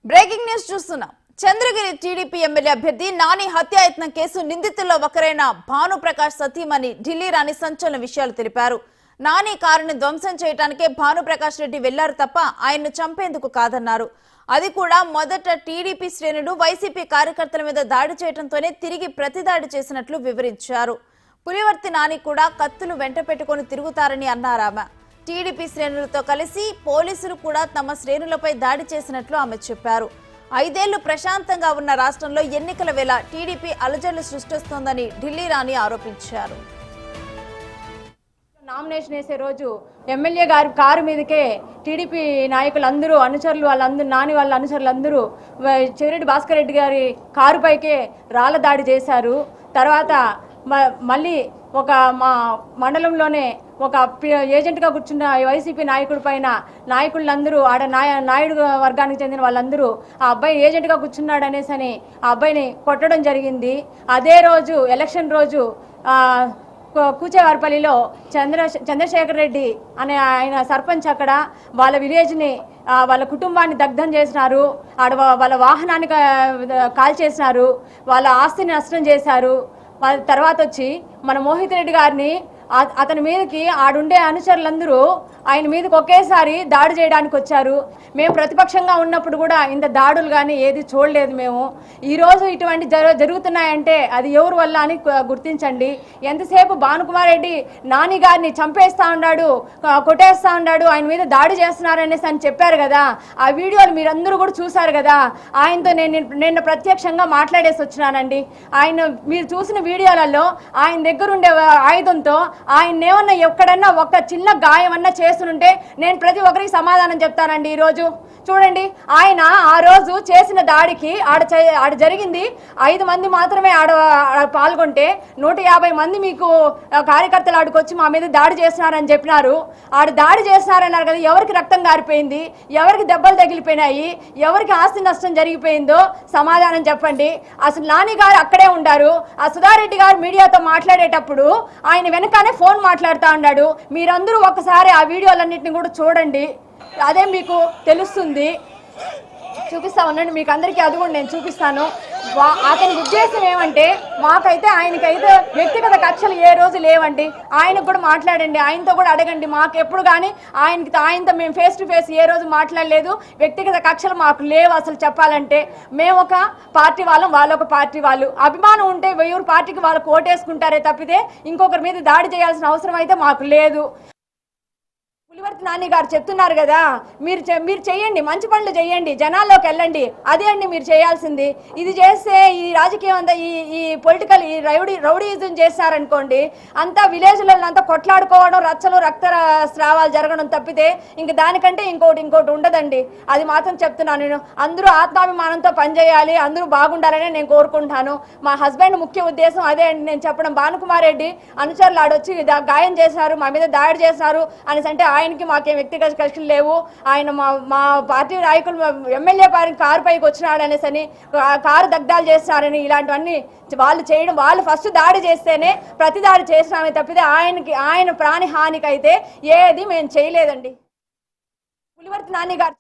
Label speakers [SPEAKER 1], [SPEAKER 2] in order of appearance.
[SPEAKER 1] Breaking news చూస్తున్నాం. Chandragiri TDP MLA అభ్యర్థి నాని హత్యాయత్నం కేసు నిందితుల్లో ఒకరైన భానుప్రకాష్ సతీమణి ఢిల్లీ రాణి సంచలన విషయాలు తెలిపారు. నాని కారుని ధ్వంసం చేయడానికే భానుప్రకాష్ రెడ్డి వెళ్లారు తప్ప ఆయన్ను చంపేందుకు కాదన్నారు. అది కూడా మొదట టీడీపీ శ్రేణులు వైసీపీ కార్యకర్తల మీద దాడి చేయడంతోనే తిరిగి ప్రతిదాడి చేసినట్లు వివరించారు. పులివర్తి నాని కూడా కత్తులు వెంట పెట్టుకుని తిరుగుతారని అన్నారామె. టీడీపీ శ్రేణులతో కలిసి పోలీసులు కూడా తమ శ్రేణులపై దాడి చేసినట్లు ఆమె చెప్పారు. 5 ఏళ్లు ప్రశాంతంగా ఉన్న రాష్ట్రంలో ఎన్నికల వేళ టీడీపీ అలజడులు సృష్టిస్తోందని ఢిల్లీ రాణి ఆరోపించారు.
[SPEAKER 2] నామినేషన్ వేసే రోజు ఎమ్మెల్యే గారి కారు మీదకే టీడీపీ నాయకులందరూ అనుచరులు వాళ్ళందరూ నాని వాళ్ళ అనుచరులందరూ చెవిరెడ్డి భాస్కర్ రెడ్డి గారి కారు పైకే రాళ్ల దాడి చేశారు. తర్వాత మళ్ళీ ఒక మా మండలంలోనే ఒక ఏజెంట్గా కూర్చున్న వైసీపీ నాయకుడి పైన నాయకులందరూ ఆడ నాయుడు వర్గానికి చెందిన వాళ్ళందరూ ఆ అబ్బాయి ఏజెంట్గా కూర్చున్నాడు అనేసి అని ఆ అబ్బాయిని కొట్టడం జరిగింది. అదే రోజు ఎలక్షన్ రోజు కూచేవారిపల్లిలో చంద్రశేఖర్ రెడ్డి అనే ఆయన సర్పంచ్ అక్కడ వాళ్ళ విలేజ్ని వాళ్ళ కుటుంబాన్ని దగ్ధం చేసినారు. ఆడ వాళ్ళ వాహనాన్ని కాల్ చేసినారు. వాళ్ళ ఆస్తిని నష్టం చేశారు. వాళ్ళ తర్వాత వచ్చి మన మోహిత్ రెడ్డి గారిని అతని మీదకి ఆడుండే అనుచరులందరూ ఆయన మీదకి ఒకేసారి దాడి చేయడానికి వచ్చారు. మేము ప్రతిపక్షంగా ఉన్నప్పుడు కూడా ఇంత దాడులు కానీ ఏది చూడలేదు. మేము ఈరోజు ఇటువంటి జరుగుతున్నాయంటే అది ఎవరి వల్ల అని గుర్తించండి. ఎంతసేపు భానుకుమార్ రెడ్డి నాని గారిని చంపేస్తా ఉన్నాడు, కొట్టేస్తా ఉన్నాడు, ఆయన మీద దాడి చేస్తున్నారనేసి అని చెప్పారు కదా. ఆ వీడియోలు మీరందరూ కూడా చూశారు కదా. ఆయనతో నేను ప్రత్యక్షంగా మాట్లాడేసి వచ్చినానండి. ఆయన మీరు చూసిన వీడియోలలో ఆయన దగ్గర ఉండే ఆయుధంతో ఆయన ఏమన్నా ఎక్కడన్నా ఒక చిన్న గాయమన్నా చేస్తుంటే నేను ప్రతి ఒక్కరికి సమాధానం చెప్తానండి. ఈరోజు చూడండి, ఆయన ఆ రోజు చేసిన దాడికి ఆడ జరిగింది 5 మంది మాత్రమే ఆడ పాల్గొంటే 150 మంది మీకు కార్యకర్తలు ఆడికొచ్చి మా మీద దాడి చేస్తున్నారని చెప్పినారు. దాడి చేస్తున్నారన్నారు కదా. ఎవరికి రక్తం గారిపోయింది, ఎవరికి దెబ్బలు తగిలిపోయినాయి, ఎవరికి ఆస్తి నష్టం జరిగిపోయిందో సమాధానం చెప్పండి. అసలు నాని గారు అక్కడే ఉండారు. ఆ సుధారెడ్డి గారు మీడియాతో మాట్లాడేటప్పుడు ఆయన వెనకానే ఫోన్ మాట్లాడుతూ ఉన్నాడు. మీరందరూ ఒకసారి ఆ వీడియోలన్నింటినీ కూడా చూడండి, అదే మీకు తెలుస్తుంది. చూపిస్తా ఉండండి మీకు అందరికీ, అది కూడా నేను చూపిస్తాను. అతని ఉద్దేశం ఏమంటే మాకైతే ఆయనకైతే వ్యక్తిగత కక్షలు ఏ రోజు లేవండి. ఆయనకు కూడా మాట్లాడండి, ఆయనతో కూడా అడగండి. మాకు ఎప్పుడు కానీ ఆయనతో మేము ఫేస్ టు ఫేస్ ఏ రోజు మాట్లాడలేదు. వ్యక్తిగత కక్షలు మాకు లేవు. అసలు చెప్పాలంటే మేము ఒక పార్టీ వాళ్ళం, వాళ్ళొక పార్టీ వాళ్ళు. అభిమానం ఉంటే ఎవరు పార్టీకి వాళ్ళు కోటేసుకుంటారే తప్పితే ఇంకొకరి మీద దాడి చేయాల్సిన అవసరం అయితే మాకు లేదు. పులివర్తి నాని గారు చెప్తున్నారు కదా, మీరు చేయండి, మంచి పనులు చేయండి, జనాల్లోకి వెళ్ళండి. అదే అండి మీరు చేయాల్సింది. ఇది చేస్తే ఈ రాజకీయం అంతా ఈ పొలిటికల్ ఈ రౌడీయిజం చేస్తారనుకోండి, అంతా విలేజ్లలో అంతా కొట్లాడుకోవడం, రచ్చలు రక్త స్రావాలు జరగడం తప్పితే ఇంక దానికంటే ఇంకోటి ఉండదండి. అది మాత్రం చెప్తున్నాను నేను. అందరూ ఆత్మాభిమానంతో పనిచేయాలి, అందరూ బాగుండాలని నేను కోరుకుంటాను. మా హస్బెండ్ ముఖ్య ఉద్దేశం అదే అండి నేను చెప్పడం. భానుకుమార్ రెడ్డి అనుచరులు ఆడొచ్చి గాయం చేసినారు, మా మీద దాడి చేసినారు అనేసి అంటే ఆయనకి మాకేం వ్యక్తిగత కక్షలు లేవు. ఆయన మా పార్టీ నాయకులు ఎమ్మెల్యే కారు పైకి వచ్చినాడు అనేసి అని కారు దగ్ధాలు చేస్తున్నారని ఇలాంటివన్నీ వాళ్ళు ఫస్ట్ దాడి చేస్తేనే ప్రతి దాడి చేసినామే తప్పితే ఆయన ప్రాణహానికి అయితే ఏది మేము చేయలేదండి. పులివర్తి నాని గారు